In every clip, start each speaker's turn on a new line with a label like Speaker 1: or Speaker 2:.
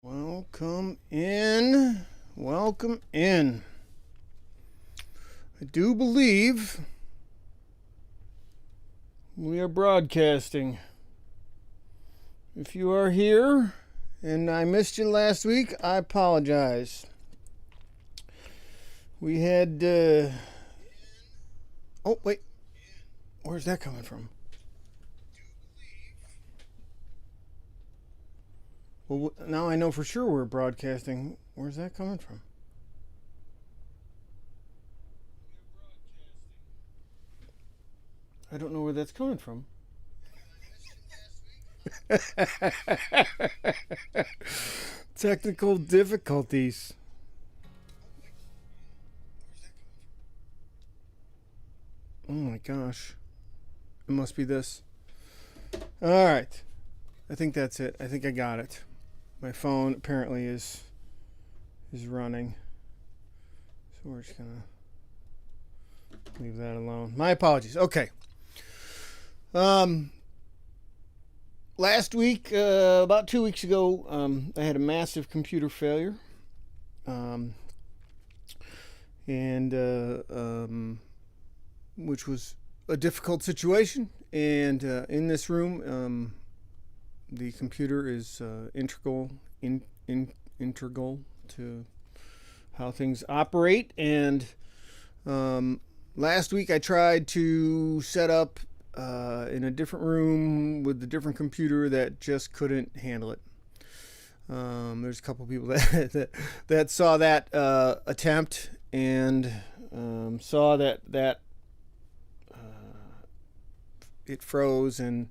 Speaker 1: Welcome in. Welcome in. I do believe we are broadcasting. If you are here and I missed you last week, I apologize. We had. Oh, wait. Where's that coming from? Well, now I know for sure we're broadcasting. Where's that coming from? I don't know where that's coming from. Technical difficulties. Oh my gosh. It must be this. All right. I think that's it. I think I got it. My phone apparently is running. So we're just going to leave that alone. My apologies. Okay. Last week, about 2 weeks ago, I had a massive computer failure. Which was a difficult situation. And in this room, the computer is integral to how things operate. And last week I tried to set up in a different room with a different computer that just couldn't handle it. There's a couple people that saw that attempt and saw that it froze, and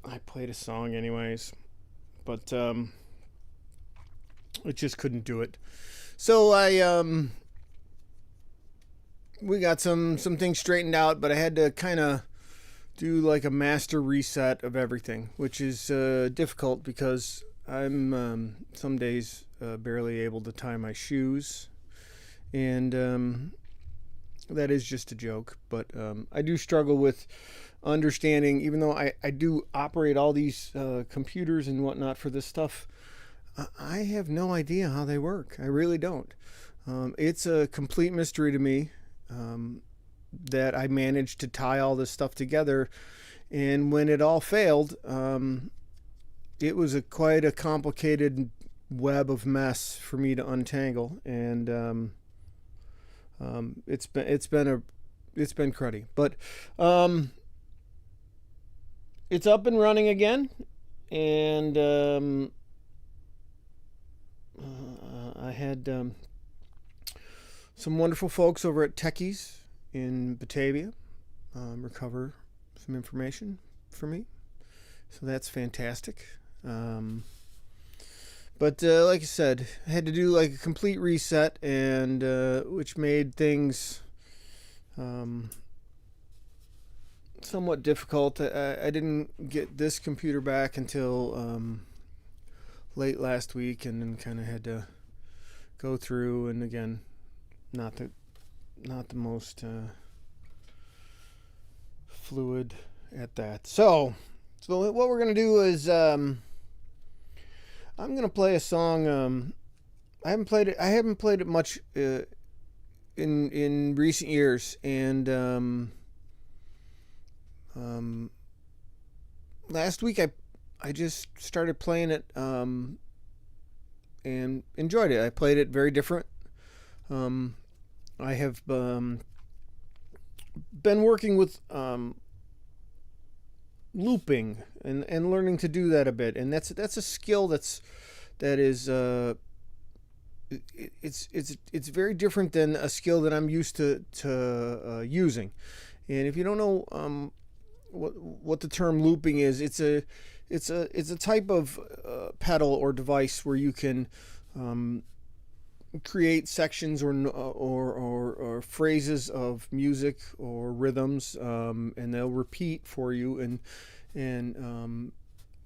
Speaker 1: I played a song anyways, but it just couldn't do it. So we got some things straightened out, but I had to kind of do like a master reset of everything, which is difficult because I'm some days barely able to tie my shoes, and that is just a joke, but I do struggle with understanding, even though I do operate all these computers and whatnot for this stuff. I have no idea how they work. I really don't. It's a complete mystery to me that I managed to tie all this stuff together. And when it all failed, it was quite a complicated web of mess for me to untangle. And it's been cruddy, but it's up and running again, and I had some wonderful folks over at Techies in Batavia recover some information for me, so that's fantastic. But like I said, I had to do like a complete reset, and which made things somewhat difficult. I didn't get this computer back until late last week, and then kind of had to go through. And again, not the most fluid at that. So what we're gonna do is I'm gonna play a song. I haven't played it much in recent years, and last week I just started playing it and enjoyed it. I played it very different. I have been working with looping and learning to do that a bit, and that's a skill that is it's very different than a skill that I'm used to using. And if you don't know what the term looping is, it's a type of pedal or device where you can create sections or phrases of music or rhythms, and they'll repeat for you. And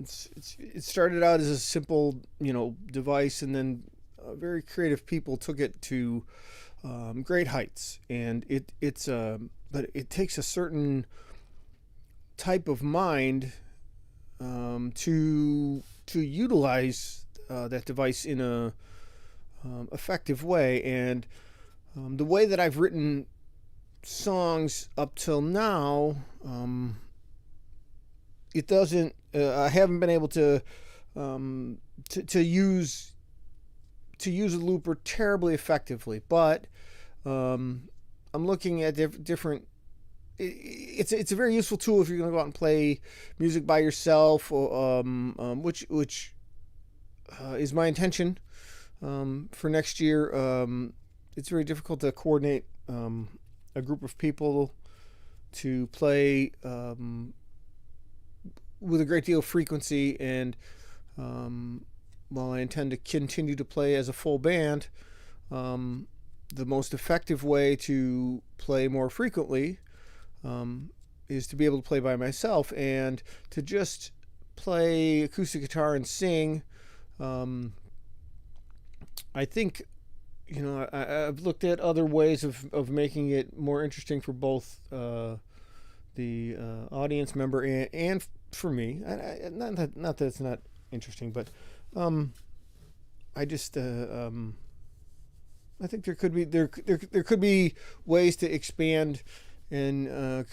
Speaker 1: it started out as a simple device, and then very creative people took it to great heights. And but it takes a certain type of mind to utilize that device in a effective way. And the way that I've written songs up till now, it doesn't. I haven't been able to use a looper terribly effectively, but I'm looking at different. It's a very useful tool if you're going to go out and play music by yourself, which is my intention for next year. It's very difficult to coordinate a group of people to play with a great deal of frequency, and while I intend to continue to play as a full band, the most effective way to play more frequently is to be able to play by myself, and to just play acoustic guitar and sing. I think, I've looked at other ways of making it more interesting for both the audience member and for me. Not that it's not interesting, but I just I think there could be ways to expand and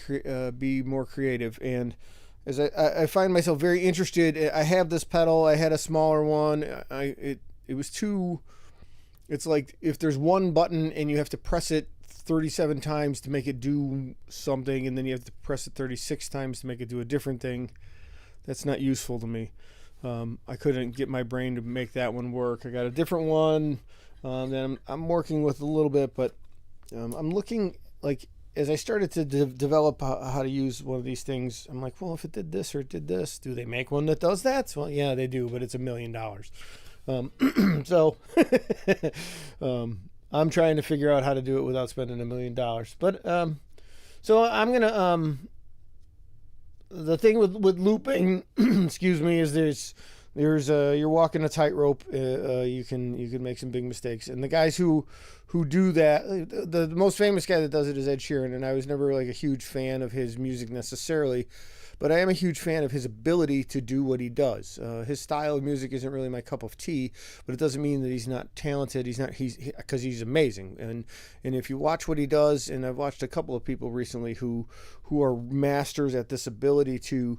Speaker 1: be more creative. And as I find myself very interested, I have this pedal. I had a smaller one. It was too. It's like if there's one button and you have to press it 37 times to make it do something, and then you have to press it 36 times to make it do a different thing. That's not useful to me. I couldn't get my brain to make that one work. I got a different one that I'm working with a little bit, but I'm looking, like, as I started to develop how to use one of these things, I'm like, well, if it did this or it did this, do they make one that does that? Well, yeah, they do, but it's $1 million. So I'm trying to figure out how to do it without spending $1 million. But so I'm gonna the thing with looping, excuse me, is there's you're walking a tightrope. You can make some big mistakes, and the guys who do that, the most famous guy that does it is Ed Sheeran, and I was never like a huge fan of his music necessarily, but I am a huge fan of his ability to do what he does. His style of music isn't really my cup of tea, but it doesn't mean that he's not talented. Because he's amazing. And if you watch what he does, and I've watched a couple of people recently who are masters at this ability to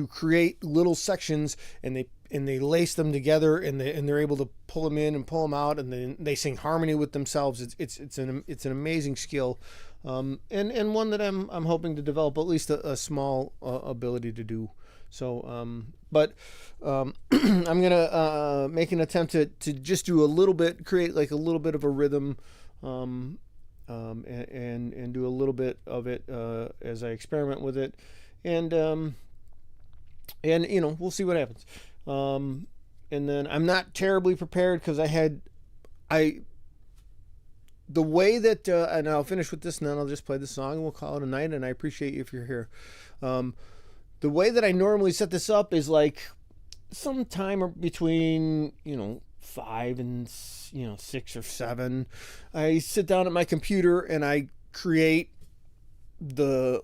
Speaker 1: create little sections, and they lace them together, and they're able to pull them in and pull them out, and then they sing harmony with themselves. It's an amazing skill. And one that I'm hoping to develop at least a small ability to do. So, but I'm gonna make an attempt to just do a little bit, create like a little bit of a rhythm, and do a little bit of it as I experiment with it, and we'll see what happens. And then I'm not terribly prepared because the way that, and I'll finish with this, and then I'll just play the song, and we'll call it a night, and I appreciate you if you're here. The way that I normally set this up is like sometime between, 5 and, 6 or 7. I sit down at my computer, and I create I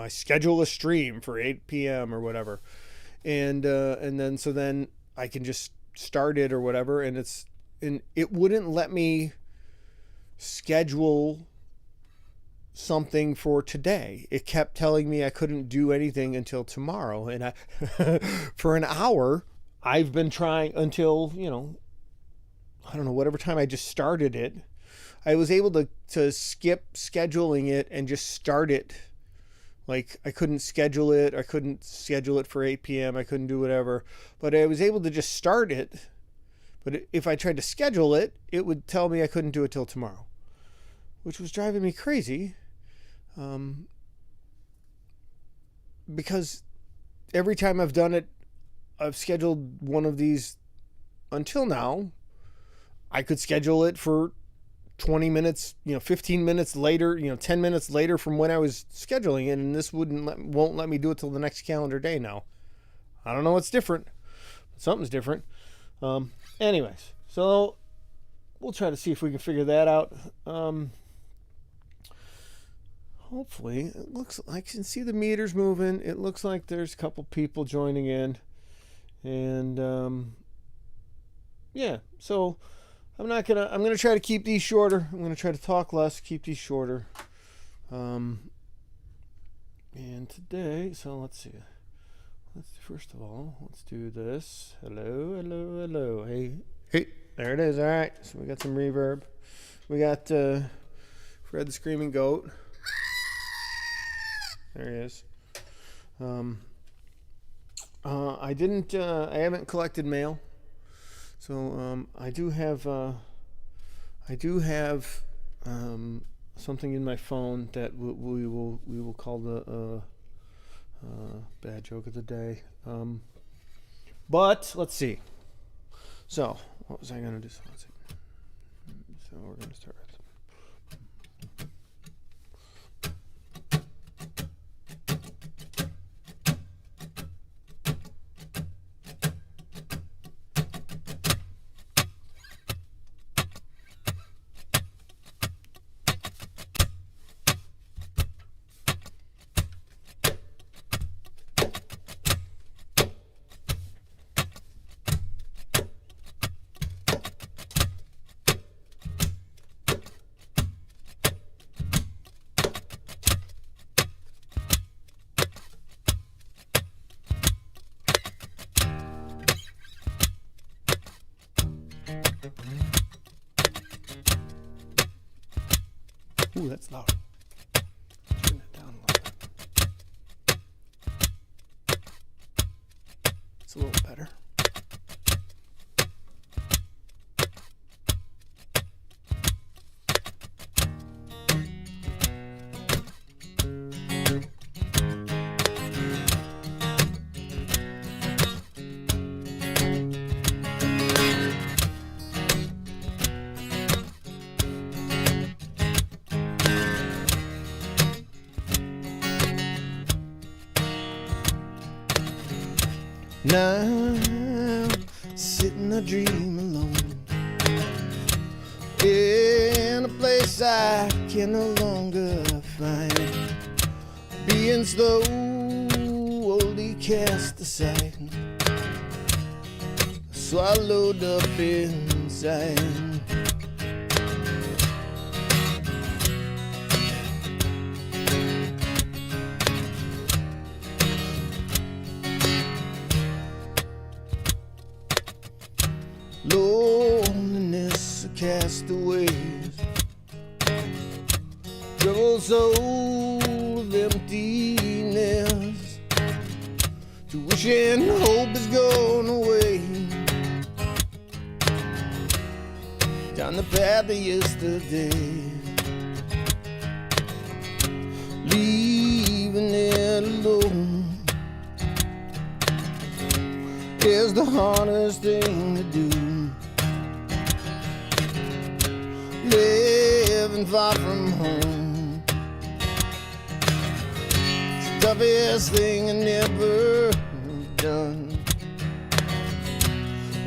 Speaker 1: schedule a stream for 8 p.m. or whatever. And then I can just start it or whatever, and it wouldn't let me schedule something for today. It kept telling me I couldn't do anything until tomorrow, and for an hour I've been trying until I don't know, whatever time I just started it. I was able to skip scheduling it and just start it. Like, I couldn't schedule it for 8 p.m. I couldn't do whatever, but I was able to just start it. But if I tried to schedule it, it would tell me I couldn't do it till tomorrow, which was driving me crazy. Because every time I've done it, I've scheduled one of these until now. I could schedule it for 20 minutes, 15 minutes later, 10 minutes later from when I was scheduling it, and this won't let me do it till the next calendar day now. I don't know what's different. Something's different. Anyways, so we'll try to see if we can figure that out. Hopefully, it looks like I can see the meters moving. It looks like there's a couple people joining in, and yeah, so I'm gonna try to keep these shorter. I'm gonna try to talk less, keep these shorter. And today, so let's see. First of all, let's do this. Hello, hello, hello. Hey, hey, there it is. All right, so we got some reverb. We got Fred the Screaming Goat. There he is. I haven't collected mail, so I do have something in my phone that we will call the bad joke of the day. But let's see. So what was I gonna do? So let's see. So we're gonna start with. Ooh, that's loud. Turn it down a little bit. It's a little better. Now, sitting I dream alone in a place I can no longer find, being slowly cast aside, swallowed up inside. Loneliness of castaways, trouble soul of emptiness, to wishing hope is gone away, down the path of yesterday, leaving it alone is the hardest thing to do. Living far from home, it's the toughest thing I never done.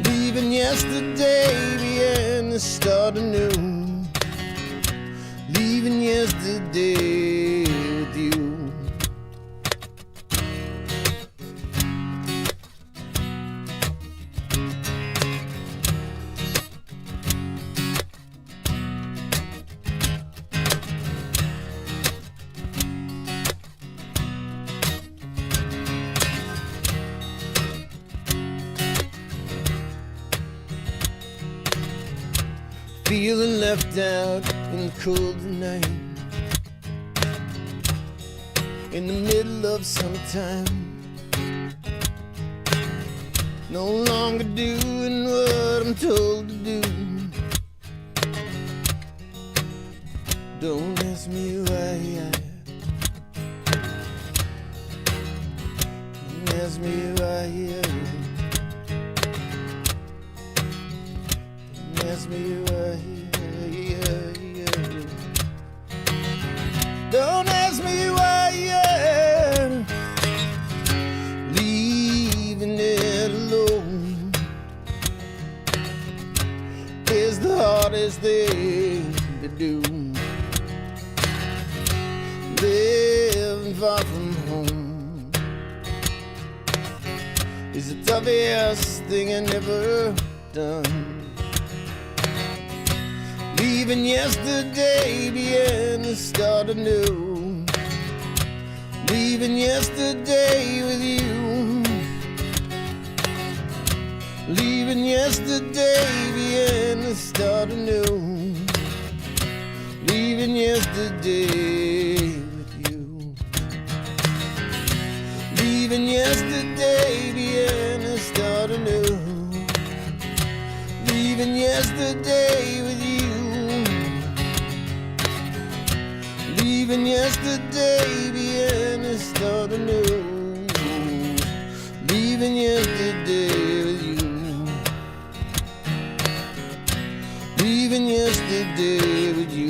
Speaker 1: Leaving yesterday behind the start anew, leaving yesterday with you. Feeling left out in the cold night, in the middle of summertime, no longer doing what I'm told to do. Don't ask me why, don't ask me why, ask me why. Don't ask me why. Leaving it alone is the hardest thing to do. Living far from home is the toughest thing I never done. Leaving yesterday behind to start anew. Leaving yesterday with you. Leaving yesterday behind to start anew. Leaving yesterday with you. Leaving yesterday behind to start anew. Leaving yesterday with you. Leaving yesterday behind to start anew. Leaving yesterday with you. Leaving yesterday with you.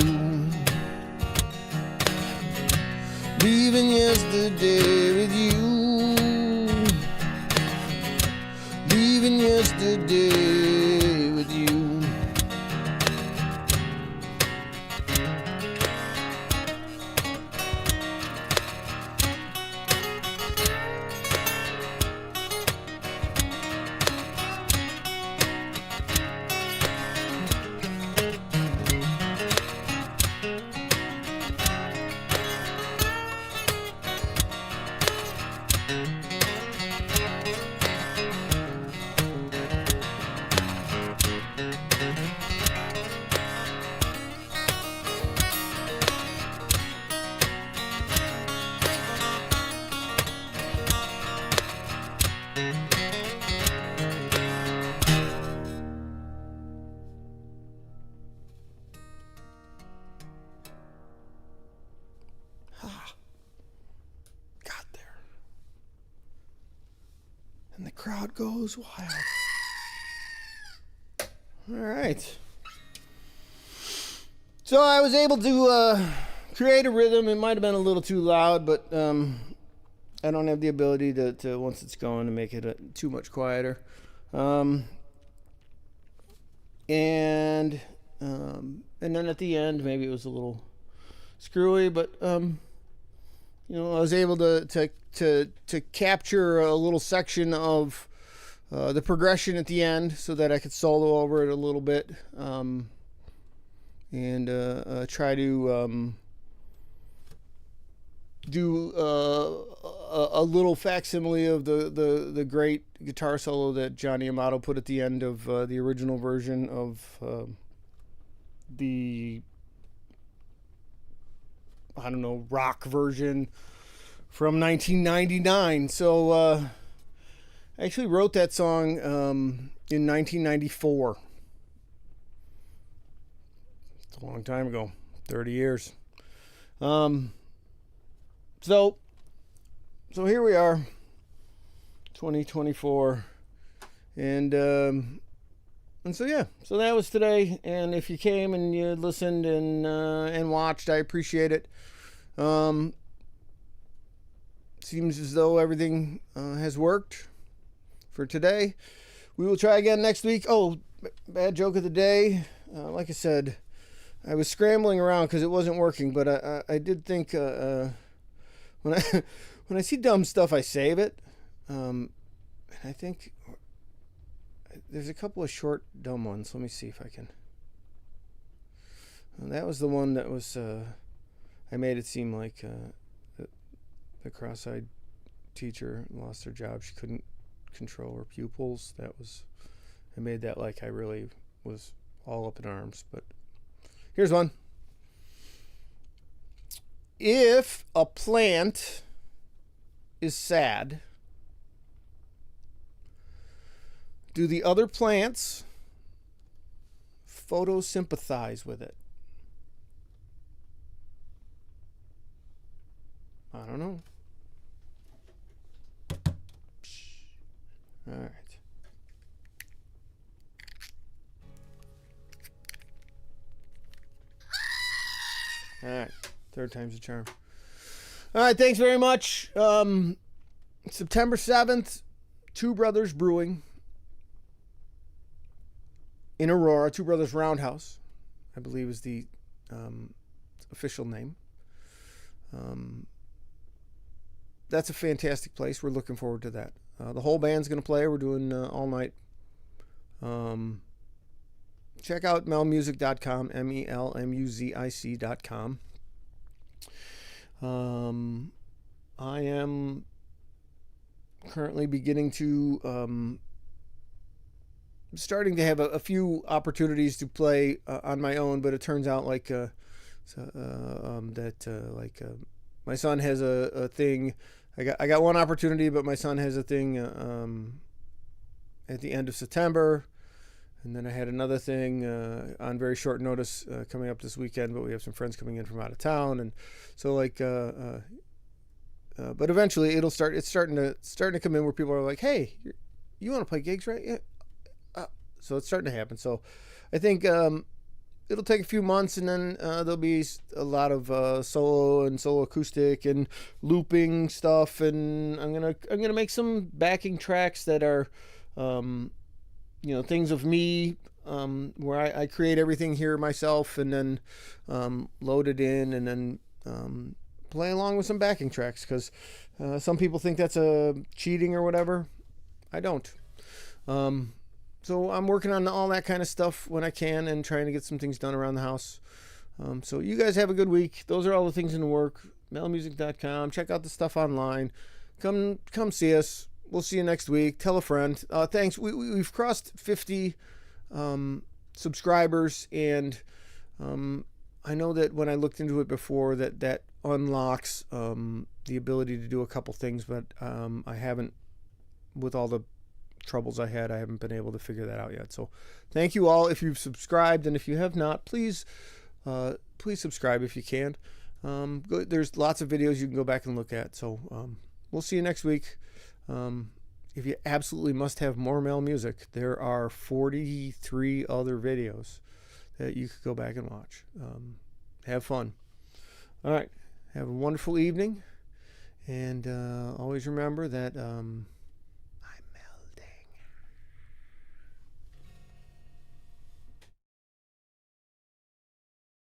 Speaker 1: Leaving yesterday with you. Leaving yesterday with you. Got there. And the crowd goes wild. All right. So I was able to create a rhythm. It might have been a little too loud, but I don't have the ability to once it's going, to make it too much quieter. And then at the end, maybe it was a little screwy, but I was able to capture a little section of the progression at the end, so that I could solo over it a little bit, and try to do a little facsimile of the great guitar solo that Johnny Amato put at the end of the original version of the rock version from 1999. So I actually wrote that song in 1994. It's a long time ago, 30 years. So here we are, 2024, and so that was today. And if you came and you listened and watched, I appreciate it. Seems as though everything has worked for today. We will try again next week. Oh, bad joke of the day. Like I said, I was scrambling around because it wasn't working, but I did think when I see dumb stuff, I save it. And I think there's a couple of short dumb ones. Let me see if I can. And that was the one that was I made it seem like the cross-eyed teacher lost her job. She couldn't control her pupils. I made that like I really was all up in arms. But here's one. If a plant is sad, do the other plants photosympathize with it? I don't know. All right. All right. Third time's a charm. All right. Thanks very much. September 7th, Two Brothers Brewing in Aurora. Two Brothers Roundhouse, I believe, is the official name. That's a fantastic place. We're looking forward to that. The whole band's going to play. We're doing all night Check out melmusic.com, melmuzic.com. I am currently beginning to starting to have a few opportunities to play on my own, but it turns out like my son has a thing. I got one opportunity, but my son has a thing at the end of September, and then I had another thing on very short notice coming up this weekend. But we have some friends coming in from out of town, and so but eventually it'll start. It's starting to come in where people are like, "Hey, you want to play gigs, right?" Yeah. So it's starting to happen. So I think it'll take a few months, and then there'll be a lot of solo and solo acoustic and looping stuff. And I'm gonna make some backing tracks that are, things of me, where I create everything here myself, and then load it in, and then play along with some backing tracks. Because some people think that's cheating or whatever. I don't. So I'm working on all that kind of stuff when I can, and trying to get some things done around the house. So you guys have a good week. Those are all the things in the work. melmusic.com. Check out the stuff online. Come see us. We'll see you next week. Tell a friend. Thanks. We've crossed 50 subscribers, and I know that when I looked into it before, that unlocks the ability to do a couple things, but I haven't, with all the troubles I haven't been able to figure that out yet. So thank you all if you've subscribed, and if you have not, please subscribe if you can. There's lots of videos you can go back and look at. So we'll see you next week. If you absolutely must have more MeL Music, there are 43 other videos that you could go back and watch. Have fun. All right, have a wonderful evening, and always remember that